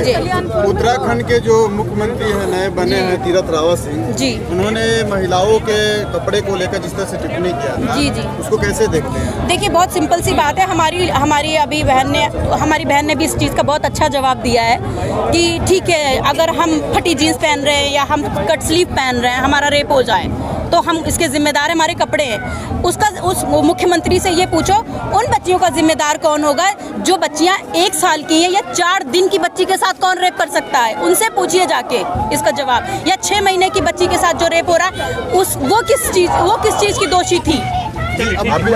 लीजिए। उत्तराखंड के जो मुख्यमंत्री हैं नए बने हैं तीरथ रावत सिंह जी, उन्होंने महिलाओं के कपड़े को लेकर जिस तरह से टिप्पणी किया था, जी जी, उसको कैसे देखते हैं? देखिए बहुत सिंपल सी बात है। हमारी अभी हमारी बहन ने भी इस चीज़ का बहुत अच्छा जवाब दिया है कि ठीक है, अगर हम फटी जीन्स पहन रहे हैं या हम कट स्लीव पहन रहे हैं, हमारा रेप हो जाए तो हम इसके जिम्मेदार हमारे कपड़े हैं। उस मुख्यमंत्री से ये पूछो उन बच्चियों का जिम्मेदार कौन होगा जो बच्चियां 1 साल की हैं या 4 दिन की बच्ची के साथ कौन रेप कर सकता है, उनसे पूछिए जाके इसका जवाब। या 6 महीने की बच्ची के साथ जो रेप हो रहा है वो किस चीज़ की दोषी थी? अभी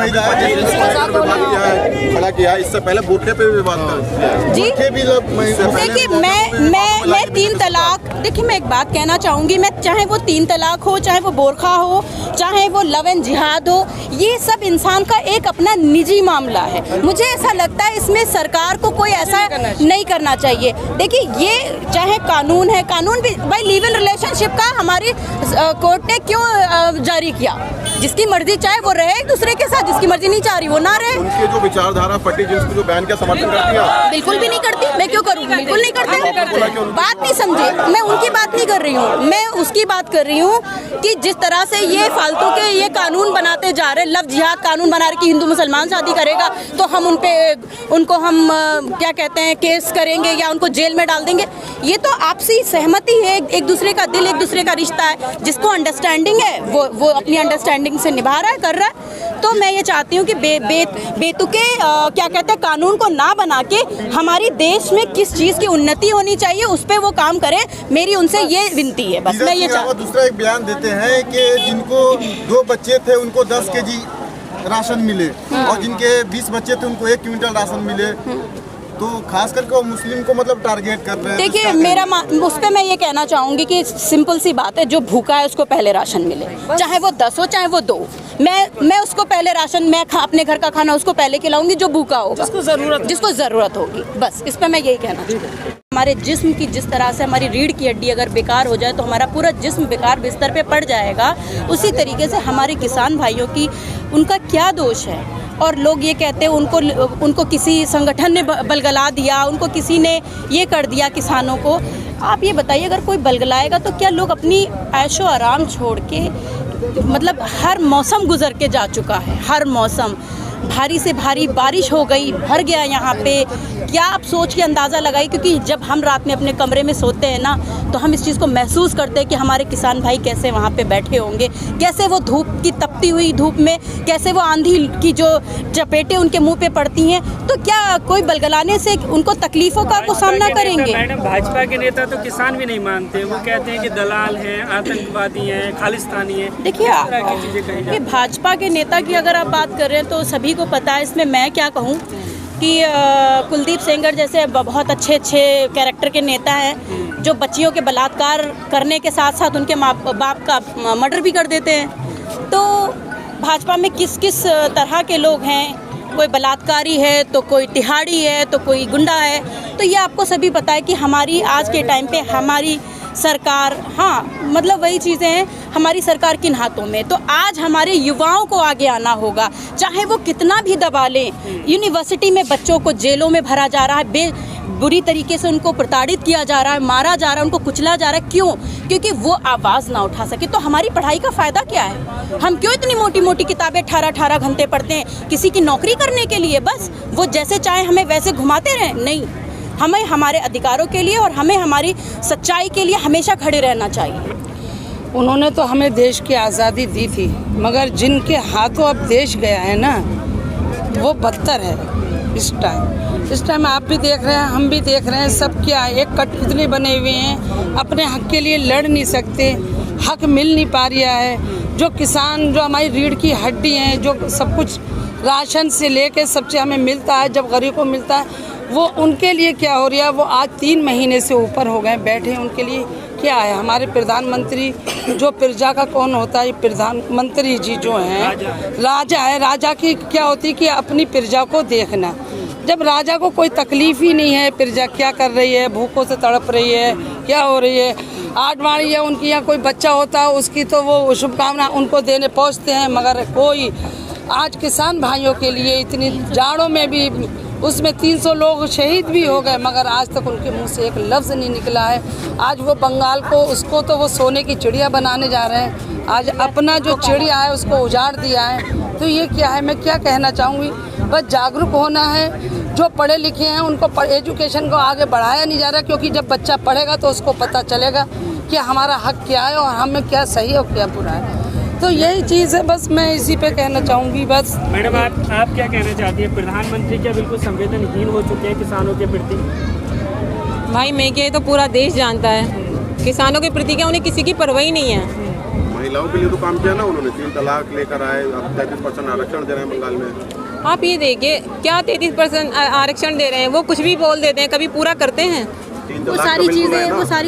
खड़ा किया, इससे पहले बूटे पे भी विवाद था जी। देखिए मैं 3 तलाक, देखिए मैं एक बात कहना चाहूँगी, मैं चाहे वो 3 तलाक हो, चाहे वो बोरखा हो, चाहे वो लव एंड जिहाद हो, ये सब इंसान का एक अपना निजी मामला है। मुझे ऐसा लगता है इसमें सरकार को कोई ऐसा नहीं करना चाहिए। देखिए ये चाहे कानून है, कानून भी भाई लिव इन रिलेशनशिप का हमारी कोर्ट ने क्यों जारी किया? जिसकी मर्जी चाहे वो रहे एक दूसरे के साथ, जिसकी मर्जी नहीं चाह रही वो ना रहे। उनके जो विचारधारा फटी जींस को जो बैन का समर्थन करती है, बिल्कुल भी नहीं करती। मैं क्यों करूँ? बिल्कुल नहीं करते। बात नहीं समझे, मैं उनकी बात नहीं कर रही हूँ, मैं उसकी बात कर रही हूँ कि जिस तरह से ये फालतू के ये कानून बनाते जा रहे, लव जिहाद कानून बना रहे कि हिंदू मुसलमान शादी करेगा तो हम उनको हम क्या कहते हैं केस करेंगे या उनको जेल में डाल देंगे। ये तो आपसी सहमति है, एक दूसरे का दिल, एक दूसरे का रिश्ता है। जिसको अंडरस्टैंडिंग है वो अपनी अंडरस्टैंडिंग से निभा रहा है, कर रहा है। तो मैं ये चाहती हूँ कि बेतुके क्या कहते हैं कानून को ना बना के हमारी देश में किस चीज़ की उन्नति होनी चाहिए उस पर वो काम करें। मेरी उनसे ये विनती है बस। मैं ये दूसरा एक बयान देते हैं कि जिनको 2 बच्चे थे उनको 10 केजी राशन मिले और जिनके 20 बच्चे थे उनको 1 क्विंटल राशन मिले, तो खास करके वो मुस्लिम को मतलब टारगेट कर रहे हैं। देखिए मेरा उस पर मैं ये कहना चाहूँगी कि सिंपल सी बात है, जो भूखा है उसको पहले राशन मिले, चाहे वो 10 हो चाहे वो 2। मैं उसको पहले राशन, मैं अपने घर का खाना उसको पहले खिलाऊंगी जो भूखा होगा, जिसको ज़रूरत होगी। बस इस पर मैं यही कहना चाहूँगी। हमारे जिस्म की जिस तरह से हमारी रीढ़ की हड्डी अगर बेकार हो जाए तो हमारा पूरा जिस्म बेकार बिस्तर पे पड़ जाएगा, उसी तरीके से हमारे किसान भाइयों की उनका क्या दोष है? और लोग ये कहते हैं उनको किसी संगठन ने बलगला दिया, उनको किसी ने ये कर दिया किसानों को। आप ये बताइए अगर कोई बलगलाएगा तो क्या लोग अपनी ऐशो आराम छोड़ के, मतलब हर मौसम गुजर के जा चुका है, हर मौसम भारी से भारी बारिश हो गई, भर गया यहाँ पे, क्या आप सोच के अंदाज़ा लगाइए। क्योंकि जब हम रात में अपने कमरे में सोते हैं ना तो हम इस चीज़ को महसूस करते हैं कि हमारे किसान भाई कैसे वहाँ पे बैठे होंगे, कैसे वो धूप की तपती हुई धूप में, कैसे वो आंधी की जो चपेटें उनके मुंह पे पड़ती हैं। तो क्या कोई बलगलाने से उनको तकलीफ़ों का वो सामना करेंगे? मैडम भाजपा के नेता तो किसान भी नहीं मानते, वो कहते हैं कि दलाल हैं, आतंकवादी हैं, खालिस्तानी हैं। देखिए भाजपा के नेता की अगर आप बात कर रहे हैं तो सभी को पता है, इसमें मैं क्या कहूँ कि कुलदीप सेंगर जैसे बहुत अच्छे कैरेक्टर के नेता हैं जो बच्चियों के बलात्कार करने के साथ साथ उनके माँ बाप का मर्डर भी कर देते हैं। तो भाजपा में किस किस तरह के लोग हैं, कोई बलात्कारी है तो कोई तिहाड़ी है तो कोई गुंडा है। तो ये आपको सभी पता है कि हमारी आज के टाइम पे हमारी सरकार, हाँ मतलब वही चीज़ें हैं, हमारी सरकार किन हाथों में। तो आज हमारे युवाओं को आगे आना होगा, चाहे वो कितना भी दबा लें। यूनिवर्सिटी में बच्चों को जेलों में भरा जा रहा है, बुरी तरीके से उनको प्रताड़ित किया जा रहा है, मारा जा रहा है, उनको कुचला जा रहा है। क्यों? क्योंकि वो आवाज़ ना उठा सके। तो हमारी पढ़ाई का फ़ायदा क्या है? हम क्यों इतनी मोटी मोटी किताबें 18-18 घंटे पढ़ते हैं किसी की नौकरी करने के लिए? बस वो जैसे चाहे हमें वैसे घुमाते रहें? नहीं, हमें हमारे अधिकारों के लिए और हमें हमारी सच्चाई के लिए हमेशा खड़े रहना चाहिए। उन्होंने तो हमें देश की आज़ादी दी थी, मगर जिनके हाथों अब देश गया है ना वो बदतर है। इस टाइम आप भी देख रहे हैं, हम भी देख रहे हैं, सब क्या एक कठपुतली बने हुए हैं, अपने हक के लिए लड़ नहीं सकते, हक मिल नहीं पा रहा है। जो किसान, जो हमारी रीढ़ की हड्डी हैं, जो सब कुछ राशन से लेके सबसे हमें मिलता है, जब गरीब को मिलता है, वो उनके लिए क्या हो रहा है? वो आज 3 महीने से ऊपर हो गए बैठे, उनके लिए क्या है? हमारे प्रधानमंत्री जो प्रजा का कौन होता है? प्रधानमंत्री जी जो हैं राजा है, राजा की क्या होती है कि अपनी प्रजा को देखना। जब राजा को कोई तकलीफ ही नहीं है, प्रजा क्या कर रही है, भूखों से तड़प रही है, क्या हो रही है, आठवाड़ी या उनकी यहाँ कोई बच्चा होता है उसकी तो वो शुभकामना उनको देने पहुँचते हैं, मगर कोई आज किसान भाइयों के लिए इतनी जाड़ों में भी उसमें 300 लोग शहीद भी हो गए, मगर आज तक उनके मुंह से एक लफ्ज़ नहीं निकला है। आज वो बंगाल को उसको तो वो सोने की चिड़िया बनाने जा रहे हैं। आज अपना जो चिड़िया है उसको उजाड़ दिया है। तो ये क्या है, मैं क्या कहना चाहूँगी, बस जागरूक होना है। जो पढ़े लिखे हैं उनको एजुकेशन को आगे बढ़ाया नहीं जा रहा, क्योंकि जब बच्चा पढ़ेगा तो उसको पता चलेगा कि हमारा हक क्या है और हमें क्या सही और क्या बुरा है। तो यही चीज़ है, बस मैं इसी पे कहना चाहूँगी बस। मैडम आप क्या कहना चाहती हैं, प्रधानमंत्री क्या बिल्कुल संवेदनहीन हो चुके हैं किसानों के प्रति? भाई मैं क्या, ये तो पूरा देश जानता है किसानों के प्रति क्या उन्हें किसी की परवाह ही नहीं है। महिलाओं के लिए तो काम किया ना उन्होंने, 3 तलाक लेकर आए, अब 33% आरक्षण दे रहे हैं बंगाल में। आप ये देखिए क्या 33% आरक्षण दे रहे हैं, वो कुछ भी बोल देते हैं, कभी पूरा करते हैं? वो सारी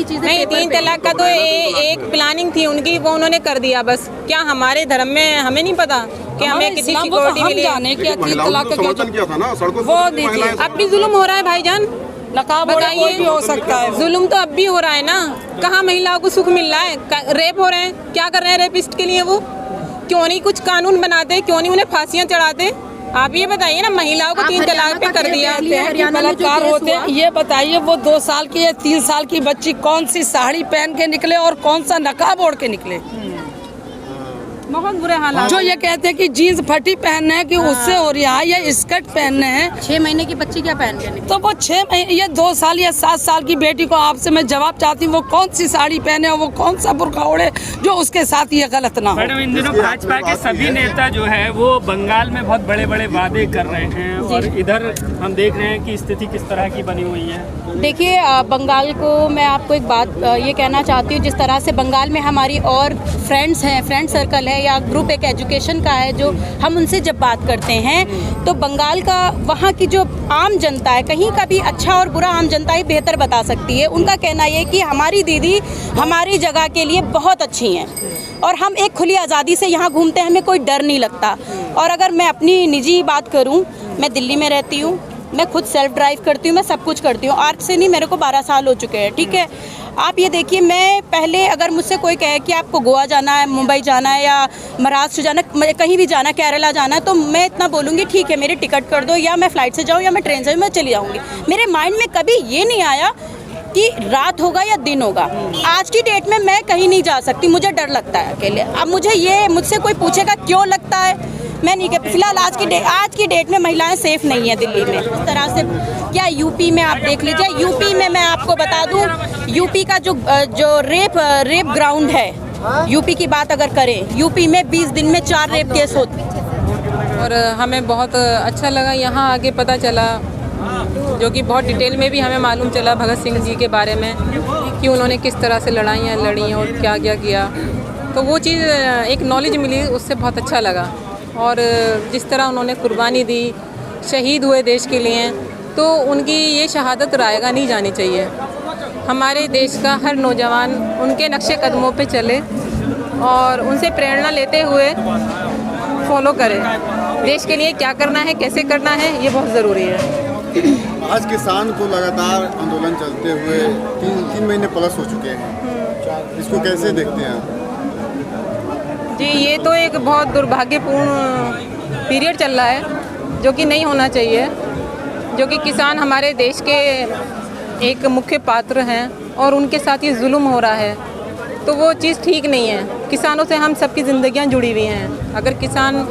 चीजें नहीं, 3 तलाक का तो एक प्लानिंग थी उनकी, वो उन्होंने कर दिया बस। क्या हमारे धर्म में हमें नहीं पता कि हमें किसी सिक्योरिटी के लिए किया था ना सड़कों वो दीजिए। अब भी जुल्म हो रहा है भाईजान, बताइए। भी हो सकता है, जुल्म तो अब भी हो रहा है ना। कहाँ महिलाओं को सुख मिल रहा है? रेप हो रहे हैं, क्या कर रहे हैं रेपिस्ट के लिए? वो क्यों नहीं कुछ कानून बनाते, क्यों नहीं उन्हें फांसियां चढ़ाते? आप ये बताइए ना, महिलाओं को 3 तलाक पे कर दिया। बलात्कार होते हैं, ये बताइए वो 2 साल की या 3 साल की बच्ची कौन सी साड़ी पहन के निकले और कौन सा नकाब ओढ़ के निकले? बहुत बुरे हालात। जो ये कहते हैं कि जीन्स फटी पहनना है कि उससे हो रही है, या स्कर्ट पहनने हैं। 6 महीने की बच्ची क्या पहन के? तो वो 6 महीने, ये 2 साल या 7 साल की बेटी को आपसे मैं जवाब चाहती हूँ, वो कौन सी साड़ी पहने और वो कौन सा बुर्का ओढ़े जो उसके साथ ये गलत ना हो। मैडम इन दिनों भाजपा के सभी नेता जो है वो बंगाल में बहुत बड़े बड़े वादे कर रहे हैं, और इधर हम देख रहे हैं कि स्थिति किस तरह की बनी हुई है। देखिए, बंगाल को मैं आपको एक बात ये कहना चाहती हूँ, जिस तरह से बंगाल में हमारी और फ्रेंड्स हैं, फ्रेंड सर्कल है या ग्रुप एक एजुकेशन का है, जो हम उनसे जब बात करते हैं तो बंगाल का वहाँ की जो आम जनता है, कहीं का भी अच्छा और बुरा आम जनता ही बेहतर बता सकती है। उनका कहना ये कि हमारी दीदी हमारी जगह के लिए बहुत अच्छी हैं और हम एक खुली आज़ादी से यहाँ घूमते हैं, हमें कोई डर नहीं लगता। और अगर मैं अपनी निजी बात करूँ, मैं दिल्ली में रहती हूँ, मैं खुद सेल्फ ड्राइव करती हूँ, मैं सब कुछ करती हूँ। आज से नहीं, मेरे को 12 साल हो चुके हैं, ठीक है। आप ये देखिए, मैं पहले अगर मुझसे कोई कहे कि आपको गोवा जाना है, मुंबई जाना है या महाराष्ट्र जाना है, कहीं भी जाना है, केरला जाना है, तो मैं इतना बोलूँगी ठीक है मेरी टिकट कर दो, या मैं फ़्लाइट से जाऊँ या मैं ट्रेन से मैं चली जाऊँगी। मेरे माइंड में कभी ये नहीं आया कि रात होगा या दिन होगा। आज की डेट में मैं कहीं नहीं जा सकती, मुझे डर लगता है अकेले। अब मुझसे कोई पूछेगा क्यों लगता है, मैं नहीं कहती। फिलहाल आज की डेट में महिलाएं सेफ नहीं है दिल्ली में। इस तरह से क्या यूपी में आप देख लीजिए, यूपी में मैं आपको बता दूं, यूपी का जो रेप ग्राउंड है, यूपी की बात अगर करें, यूपी में 20 दिन में 4 रेप केस होते हैं। और हमें बहुत अच्छा लगा यहाँ आगे पता चला, जो कि बहुत डिटेल में भी हमें मालूम चला भगत सिंह जी के बारे में, कि उन्होंने किस तरह से लड़ाइयाँ लड़ी और क्या क्या किया। तो वो चीज़ एक नॉलेज मिली, उससे बहुत अच्छा लगा। और जिस तरह उन्होंने कुर्बानी दी, शहीद हुए देश के लिए, तो उनकी ये शहादत रायगा नहीं जानी चाहिए। हमारे देश का हर नौजवान उनके नक्शे कदमों पे चले और उनसे प्रेरणा लेते हुए फॉलो करे। देश के लिए क्या करना है, कैसे करना है, ये बहुत ज़रूरी है। आज किसान को लगातार आंदोलन चलते हुए 3 महीने प्लस हो चुके हैं, इसको कैसे देखते हैं आप? जी, ये तो एक बहुत दुर्भाग्यपूर्ण पीरियड चल रहा है, जो कि नहीं होना चाहिए। जो कि किसान हमारे देश के एक मुख्य पात्र हैं और उनके साथ ये जुल्म हो रहा है, तो वो चीज़ ठीक नहीं है। किसानों से हम सबकी ज़िंदगियां जुड़ी हुई हैं। अगर किसान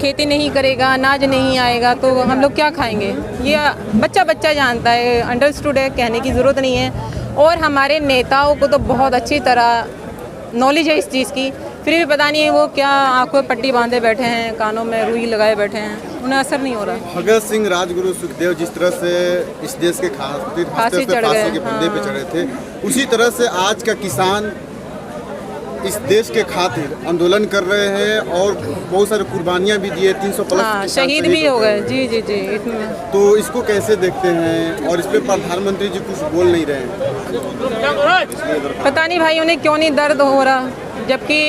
खेती नहीं करेगा, अनाज नहीं आएगा, तो हम लोग क्या खाएंगे? ये बच्चा बच्चा जानता है, अंडरस्टूड है, कहने की ज़रूरत नहीं है। और हमारे नेताओं को तो बहुत अच्छी तरह नॉलेज है इस चीज़ की, फिर भी पता नहीं है वो क्या आंखों में पट्टी बांधे बैठे हैं, कानों में रुई लगाए बैठे हैं, उन्हें असर नहीं हो रहा। भगत सिंह, राजगुरु, सुखदेव जिस तरह से इस देश के खातिर फांसी के फंदे पे चढ़े थे, उसी तरह से आज का किसान इस देश के खातिर आंदोलन कर रहे हैं और बहुत सारी कुर्बानियाँ भी दिए, 300 प्लस शहीद भी हो गए। जी जी जी, इसमें तो इसको कैसे देखते हैं? और इस पे प्रधानमंत्री जी कुछ बोल नहीं रहे हैं। पता नहीं भाई उन्हें क्यों नहीं दर्द हो रहा, जबकि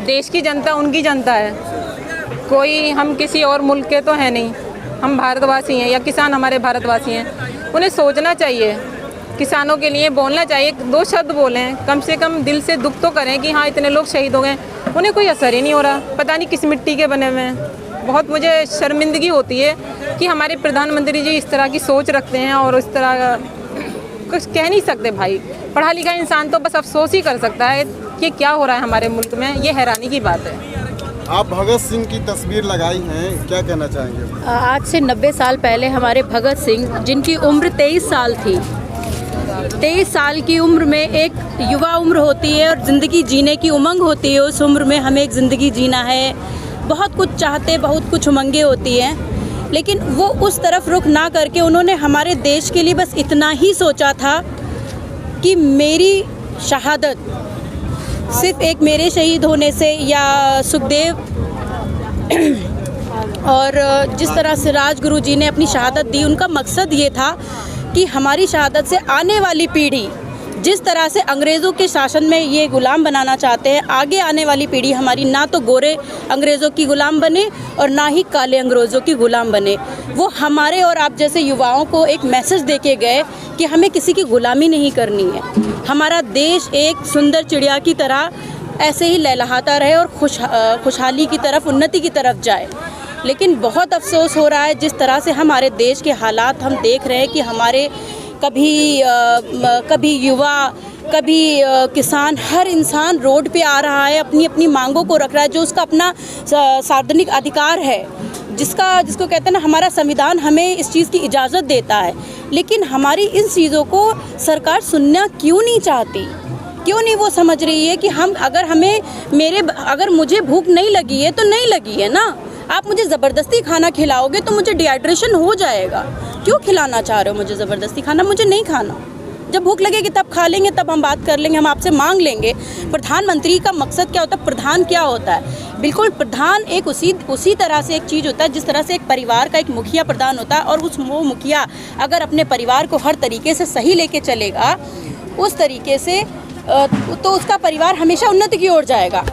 देश की जनता उनकी जनता है। कोई हम किसी और मुल्क के तो है नहीं, हम भारतवासी हैं या किसान हमारे भारतवासी हैं। उन्हें सोचना चाहिए किसानों के लिए बोलना चाहिए, 2 शब्द बोलें, कम से कम दिल से दुख तो करें कि हाँ इतने लोग शहीद हो गए। उन्हें कोई असर ही नहीं हो रहा, पता नहीं किस मिट्टी के बने हुए हैं। बहुत मुझे शर्मिंदगी होती है कि हमारे प्रधानमंत्री जी इस तरह की सोच रखते हैं और इस तरह कुछ कह नहीं सकते भाई। पढ़ा लिखा इंसान तो बस अफसोस ही कर सकता है कि क्या हो रहा है हमारे मुल्क में, ये हैरानी की बात है। आप भगत सिंह की तस्वीर लगाई हैं, क्या कहना चाहेंगे? आज से 90 साल पहले हमारे भगत सिंह, जिनकी उम्र 23 साल थी, 23 साल की उम्र में एक युवा उम्र होती है और ज़िंदगी जीने की उमंग होती है। उस उम्र में हमें एक ज़िंदगी जीना है, बहुत कुछ चाहते, बहुत कुछ उमंगें होती हैं, लेकिन वो उस तरफ रुख ना करके उन्होंने हमारे देश के लिए बस इतना ही सोचा था कि मेरी शहादत सिर्फ एक मेरे शहीद होने से या सुखदेव और जिस तरह से राजगुरु जी ने अपनी शहादत दी, उनका मकसद ये था कि हमारी शहादत से आने वाली पीढ़ी, जिस तरह से अंग्रेज़ों के शासन में ये गुलाम बनाना चाहते हैं, आगे आने वाली पीढ़ी हमारी ना तो गोरे अंग्रेज़ों की गुलाम बने और ना ही काले अंग्रेज़ों की गुलाम बने। वो हमारे और आप जैसे युवाओं को एक मैसेज देके गए कि हमें किसी की गुलामी नहीं करनी है। हमारा देश एक सुंदर चिड़िया की तरह ऐसे ही लहलहाता रहे और खुशहाली की तरफ, उन्नति की तरफ जाए। लेकिन बहुत अफसोस हो रहा है जिस तरह से हमारे देश के हालात हम देख रहे हैं कि हमारे कभी युवा, कभी किसान, हर इंसान रोड पे आ रहा है, अपनी अपनी मांगों को रख रहा है, जो उसका अपना सार्वजनिक अधिकार है, जिसको कहते हैं ना, हमारा संविधान हमें इस चीज़ की इजाज़त देता है। लेकिन हमारी इन चीज़ों को सरकार सुनना क्यों नहीं चाहती? क्यों नहीं वो समझ रही है कि अगर मुझे भूख नहीं लगी है तो नहीं लगी है ना। आप मुझे ज़बरदस्ती खाना खिलाओगे तो मुझे डिहाइड्रेशन हो जाएगा। क्यों खिलाना चाह रहे हो मुझे ज़बरदस्ती खाना? मुझे नहीं खाना। जब भूख लगेगी तब खा लेंगे, तब हम बात कर लेंगे, हम आपसे मांग लेंगे। प्रधानमंत्री का मकसद क्या होता है? प्रधान क्या होता है? बिल्कुल, प्रधान एक उसी तरह से एक चीज़ होता है जिस तरह से एक परिवार का एक मुखिया प्रधान होता है, और वो मुखिया अगर अपने परिवार को हर तरीके से सही लेके चलेगा, उस तरीके से तो उसका परिवार हमेशा उन्नति की ओर जाएगा।